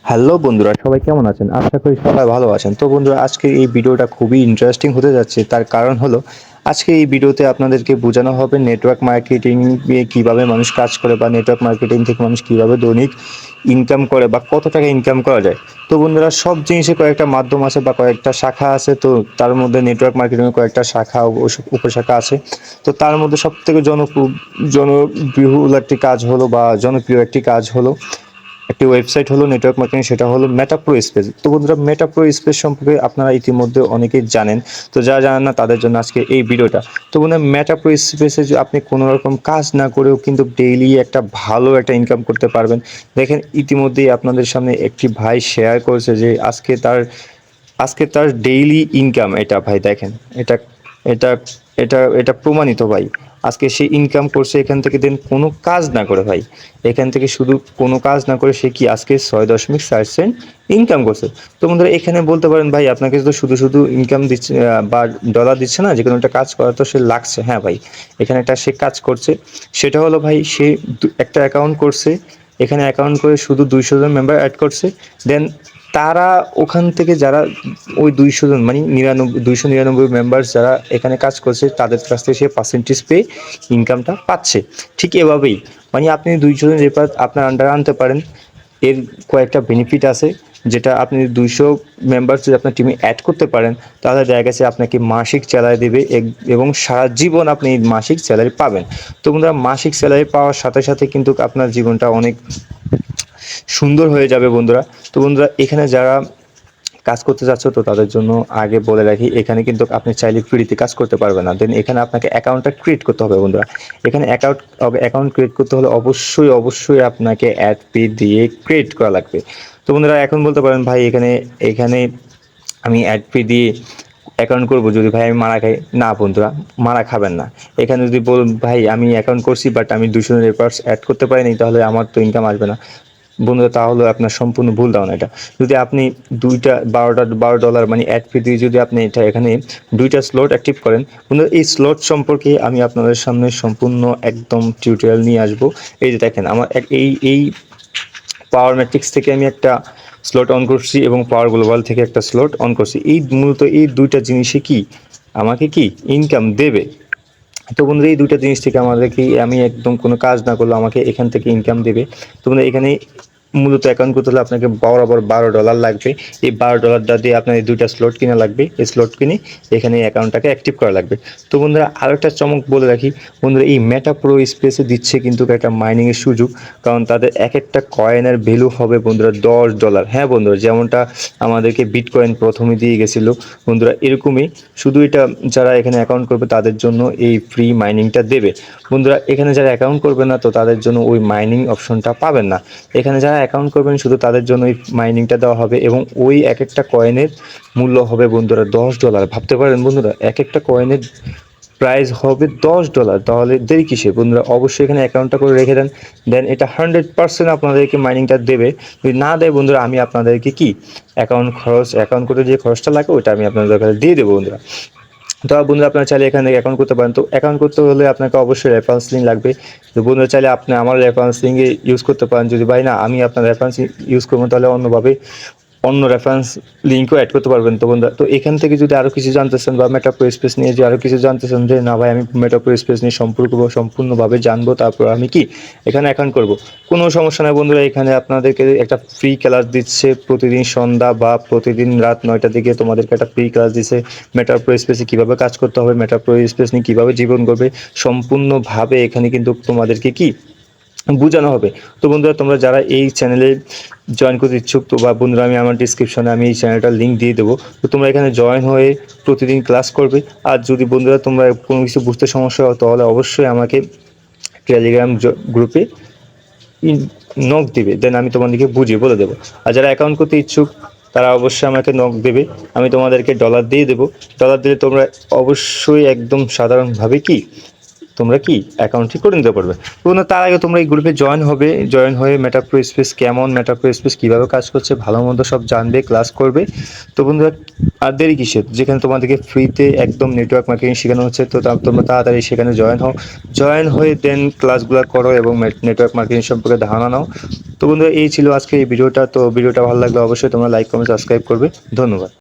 Hello বন্ধুরা, সবাই কেমন আছেন? আশা করি সবাই ভালো আছেন। তো বন্ধুরা, আজকে এই ভিডিওটা খুবই ইন্টারেস্টিং হতে যাচ্ছে। তার কারণ হলো আজকে এই ভিডিওতে আপনাদেরকে বোঝানো হবে নেটওয়ার্ক মার্কেটিং এ কীভাবে মানুষ কাজ করে বা নেটওয়ার্ক মার্কেটিং থেকে মানুষ কীভাবে দৈনিক ইনকাম করে বা কত টাকা ইনকাম করা যায়। তো বন্ধুরা, সব জিনিসের কয়েকটা মাধ্যম আছে বা কয়েকটা শাখা আছে। তো তার মধ্যে নেটওয়ার্ক মার্কেটিংয়ের কয়েকটা শাখা ও উপশাখা আছে। তো তার মধ্যে সবথেকে জনবহুল একটি কাজ হলো বা জনপ্রিয় একটি কাজ হলো একটি ওয়েবসাইট হলো নেটওয়ার্ক মার্কেটিং, সেটা হলো মেটা প্রো স্পেস। তো বন্ধুরা, মেটা প্রো স্পেস সম্পর্কে আপনারা ইতিমধ্যে অনেকেই জানেন। তো যারা জানেন না তাদের জন্য আজকে এই ভিডিওটা। তো বন্ধুরা, মেটা প্রো স্পেসে যে আপনি কোনো রকম কাজ না করেও কিন্তু ডেইলি একটা ভালো একটা ইনকাম করতে পারবেন। দেখেন, ইতিমধ্যেই আপনাদের সামনে একটি ভাই শেয়ার করেছে যে আজকে তার ডেইলি ইনকাম এটা। ভাই দেখেন, এটা এটা এটা প্রমাণিত ভাই। আজকে সে ইনকাম করছে এখান থেকে, দেন কোনো কাজ না করে ভাই। এখান থেকে শুধু কোনো কাজ না করে সে কি আজকে 6.4 সেন্ট ইনকাম করছে। তো বন্ধুরা, এখানে বলতে পারেন ভাই আপনাকে তো শুধু শুধু ইনকাম দিচ্ছে বা ডলার দিচ্ছে না, যে কোনো একটা কাজ করা তো সে লাগছে। হ্যাঁ ভাই, এখানে একটা সে কাজ করছে। সেটা হলো ভাই, সে একটা অ্যাকাউন্ট করছে। এখানে অ্যাকাউন্ট করে শুধু 200 জন মেম্বার অ্যাড করছে। দেন তারা ওখান থেকে যারা ওই 200 জন মানে 299 মেম্বার্স যারা এখানে কাজ করছে, তাদের কাছ থেকে সে পার্সেন্টেজ পেয়ে ইনকামটা পাচ্ছে। ঠিক এভাবেই মানে আপনি 200 জন রেফার আপনার আন্ডারে আনতে পারেন। এর কয়েকটা বেনিফিট আছে, যেটা আপনি 200 মেম্বার্স যদি আপনার টিমে অ্যাড করতে পারেন, তাহলে দেখা গেছে আপনাকে মাসিক স্যালারি দেবে এবং সারা জীবন আপনি মাসিক স্যালারি পাবেন। তো বন্ধুরা, মাসিক স্যালারি পাওয়ার সাথে সাথে কিন্তু আপনার জীবনটা অনেক সুন্দর হয়ে যাবে বন্ধুরা। তো বন্ধুরা, এখানে যারা কাজ করতে যাচ্ছ, তো তাদের জন্য আগে বলে রাখি, এখানে কিন্তু আপনি চাইলে ফ্রিতে কাজ করতে পারবেন না। দেন এখানে আপনাকে অ্যাকাউন্টটা ক্রিয়েট করতে হবে বন্ধুরা। এখানে অ্যাকাউন্ট ক্রিয়েট করতে হলে অবশ্যই আপনাকে অ্যাড ফি দিয়ে ক্রিয়েট করা লাগবে। তো বন্ধুরা, এখন বলতে পারেন ভাই এখানে এখানে আমি অ্যাড ফি দিয়ে অ্যাকাউন্ট করবো, যদি ভাই আমি মারা খাই। না বন্ধুরা, মারা খাবেন না। এখানে যদি বলুন ভাই আমি অ্যাকাউন্ট করছি বাট আমি 200 রেফার্স অ্যাড করতে পারিনি, তাহলে আমার তো ইনকাম আসবে না। বন্ধুরা, তাহলে আপনার সম্পূর্ণ ভুল ধারণা এটা। যদি আপনি $12 মানে অ্যাড ফি দিয়ে যদি আপনি এখানে 2টা স্লট অ্যাক্টিভ করেন, বন্ধুরা, এই স্লট সম্পর্কে আমি আপনাদের সামনে সম্পূর্ণ একদম টিউটোরিয়াল নিয়ে আসবো। এই যে দেখেন, আমার এই পাওয়ার ম্যাট্রিক্স থেকে আমি একটা স্লট অন করছি এবং পাওয়ার গ্লোবাল থেকে একটা স্লট অন করছি। মূলত এই দুইটা জিনিসই কি আমাকে কি ইনকাম দেবে। তো বন্ধুরা, এই দুইটা জিনিস থেকে আমাদেরকে আমি একদম কোনো কাজ না করলে আমাকে এখান থেকে ইনকাম দেবে। তো বন্ধুরা, এখানে মূলত অ্যাকাউন্ট করতে হলে আপনাকে বরাবর $12 লাগবে। এই $12 দিয়ে আপনার এই দুইটা স্লট কিনা লাগবে। এই স্লট কিনে এখানে অ্যাকাউন্টটাকে অ্যাক্টিভ করা লাগবে। তো বন্ধুরা, আরও একটা চমক বলে রাখি বন্ধুরা, এই মেটা প্রো স্পেসে দিচ্ছে কিন্তু একটা মাইনিংয়ের সুযোগ। কারণ তাদের এক একটা কয়েনের ভ্যালু হবে বন্ধুরা $10। হ্যাঁ বন্ধুরা, যেমনটা আমাদেরকে বিটকয়েন প্রথমে দিয়ে গেছিলো বন্ধুরা, এরকমই শুধু এটা যারা এখানে অ্যাকাউন্ট করবে তাদের জন্য এই ফ্রি মাইনিংটা দেবে। বন্ধুরা, এখানে যারা অ্যাকাউন্ট করবে না, তো তাদের জন্য ওই মাইনিং অপশনটা পাবেন না। এখানে যারা অ্যাকাউন্ট করবেন শুধু তাদের জন্য ওই মাইনিংটা দেওয়া হবে এবং ওই এক একটা কয়েনের মূল্য হবে বন্ধুরা $10। ভাবতে পারেন বন্ধুরা, এক একটা কয়েনের প্রাইস হবে $10। তাহলে দেরি কিসে বন্ধুরা, অবশ্যই এখানে অ্যাকাউন্টটা করে রেখে দেন। দেন এটা 100% আপনাদেরকে মাইনিংটা দেবে। যদি না দেয় বন্ধুরা, আমি আপনাদেরকে কি অ্যাকাউন্ট করতে যে খরচটা লাগে ওটা আমি আপনাদের কাছে দিয়ে দেবো বন্ধুরা। তো বন্ধুরা, আপনারা চাইলে এখান থেকে অ্যাকাউন্ট করতে পারেন। তো অ্যাকাউন্ট করতে হলে আপনাকে অবশ্যই রেফারেন্স লিঙ্ক লাগবে। তো বন্ধুরা, চাইলে আপনি আমার রেফারেন্স লিঙ্কে ইউজ করতে পারেন। যদি ভাই না আমি আপনার রেফারেন্স ইউজ করবো, তাহলে অন্য রেফারেন্স লিঙ্কও অ্যাড করতে পারবেন। তো বন্ধুরা, তো এখান থেকে যদি আরও কিছু জানতে চান বা মেটা প্রো স্পেস নিয়ে যে আরও কিছু জানতে চান, যে না ভাই আমি মেটা প্রো স্পেস নিয়ে সম্পূর্ণভাবে জানবো, তারপর আমি কি এখানে অ্যাকাউন্ট করব, কোনো সমস্যা নাই বন্ধুরা। এখানে আপনাদেরকে একটা ফ্রি ক্লাস দিচ্ছে প্রতিদিন সন্ধ্যা বা প্রতিদিন রাত 9টার দিকে তোমাদেরকে একটা ফ্রি ক্লাস দিচ্ছে মেটা প্রো স্পেসে কীভাবে কাজ করতে হবে, মেটা প্রো স্পেস নিয়ে কীভাবে জীবন করবে, সম্পূর্ণভাবে এখানে কিন্তু তোমাদেরকে কি বোঝানো হবে। তো বন্ধুরা, তোমরা যারা এই চ্যানেলে জয়েন করতে ইচ্ছুক, তো বা বন্ধুরা আমি আমার ডিসক্রিপশনে আমি এই চ্যানেলটার লিঙ্ক দিয়ে দেবো। তো তোমরা এখানে জয়েন হয়ে প্রতিদিন ক্লাস করবে। আর যদি বন্ধুরা তোমরা কোনো কিছু বুঝতে সমস্যা হয়, তাহলে অবশ্যই আমাকে টেলিগ্রাম গ্রুপে নক দিবে, দেন আমি তোমাদেরকে বুঝিয়ে বলে দেবো। আর যারা অ্যাকাউন্ট করতে ইচ্ছুক তারা অবশ্যই আমাকে নক দেবে, আমি তোমাদেরকে ডলার দিয়ে দেবো। ডলার দিলে তোমরা অবশ্যই একদম সাধারণভাবে কি তোমরা কি অ্যাকাউন্টটি করে নিতে পারবে। তো বন্ধুরা তার আগে তোমরা এই গ্রুপে জয়েন হয়ে মেটা প্রো স্পেস কেমন, মেটা প্রো স্পেস কীভাবে কাজ করছে, ভালো মন্দ সব জানবে, ক্লাস করবে। তো বন্ধুরা আর দেরি কিসের, যেখানে তোমাদেরকে ফ্রিতে একদম নেটওয়ার্ক মার্কেটিং শেখানো হচ্ছে, তো তোমরা তাড়াতাড়ি সেখানে জয়েন হয়ে দেন ক্লাসগুলো করো এবং নেটওয়ার্ক মার্কেটিং সম্পর্কে ধারণা নাও। তো বন্ধুরা এই ছিল আজকে এই ভিডিওটা। তো ভিডিওটা ভালো লাগলে অবশ্যই তোমরা লাইক কমেন্ট সাবস্ক্রাইব করবে। ধন্যবাদ।